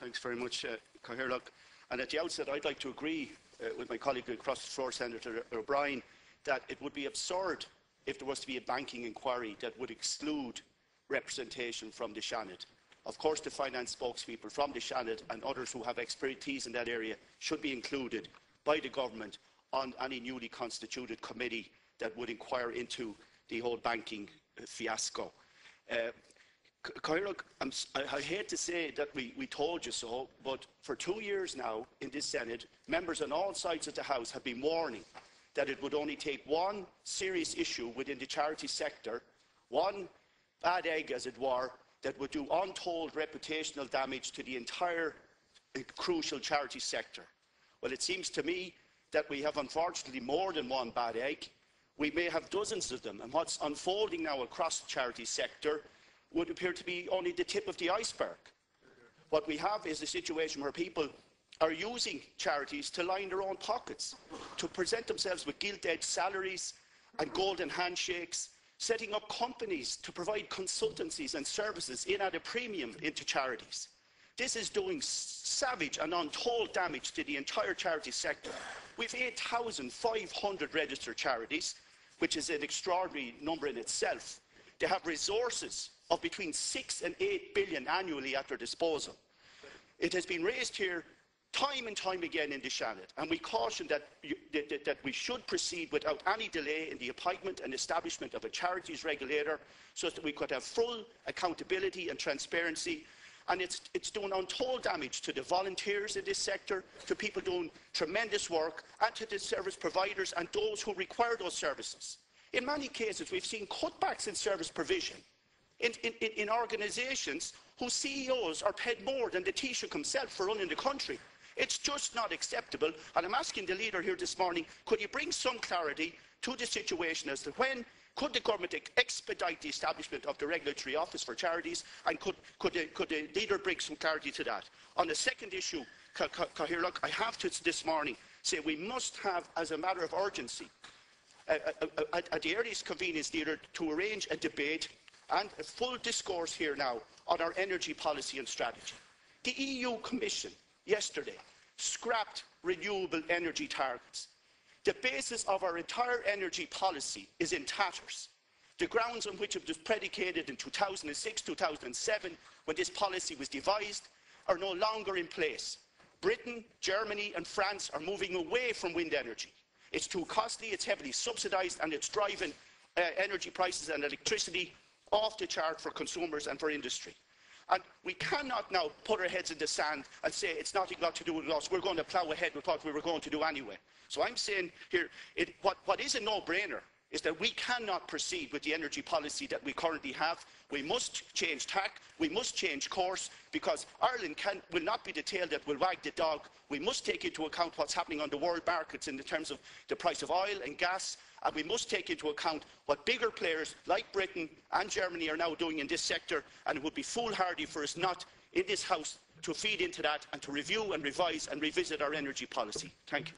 Thanks very much, Cathaoirleach. And at the outset, I'd like to agree with my colleague across the floor, Senator O'Brien, that it would be absurd if there was to be a banking inquiry that would exclude representation from the Seanad. Of course, the finance spokespeople from the Seanad and others who have expertise in that area should be included by the government on any newly constituted committee that would inquire into the whole banking fiasco. Cathaoirleach, I hate to say that we told you so, but for 2 years now in this Senate, members on all sides of the House have been warning that it would only take one serious issue within the charity sector, one bad egg as it were, that would do untold reputational damage to the entire crucial charity sector. Well, it seems to me that we have unfortunately more than one bad egg. We may have dozens of them, and what's unfolding now across the charity sector would appear to be only the tip of the iceberg. What we have is a situation where people are using charities to line their own pockets, to present themselves with gilt-edged salaries and golden handshakes, setting up companies to provide consultancies and services in at a premium into charities. This is doing savage and untold damage to the entire charity sector. We've 8,500 registered charities, which is an extraordinary number in itself. They have resources of between 6 and 8 billion annually at their disposal. It has been raised here time and time again in the Seanad, and we caution that we should proceed without any delay in the appointment and establishment of a charities regulator so that we could have full accountability and transparency. And it's doing untold damage to the volunteers in this sector, to people doing tremendous work, and to the service providers and those who require those services. In many cases, we've seen cutbacks in service provision in organisations whose CEOs are paid more than the Taoiseach himself for running the country. It's just not acceptable, and I'm asking the leader here this morning, could you bring some clarity to the situation as to when could the government expedite the establishment of the regulatory office for charities, and could the leader bring some clarity to that? On the second issue, Cathaoirleach, I have to this morning say we must have, as a matter of urgency, at the earliest convenience, leader, to arrange a debate and a full discourse here now on our energy policy and strategy. The EU Commission yesterday scrapped renewable energy targets. The basis of our entire energy policy is in tatters. The grounds on which it was predicated in 2006, 2007, when this policy was devised, are no longer in place. Britain, Germany and France are moving away from wind energy. It's too costly, it's heavily subsidised, and it's driving energy prices and electricity off the chart for consumers and for industry. And we cannot now put our heads in the sand and say it's nothing got to do with us, we're going to plough ahead with what we were going to do anyway. So I'm saying here, what is a no-brainer is that we cannot proceed with the energy policy that we currently have. We must change tack, we must change course, because Ireland will not be the tail that will wag the dog. We must take into account what's happening on the world markets in terms of the price of oil and gas, and we must take into account what bigger players like Britain and Germany are now doing in this sector, and it would be foolhardy for us not in this House to feed into that and to review and revise and revisit our energy policy. Thank you.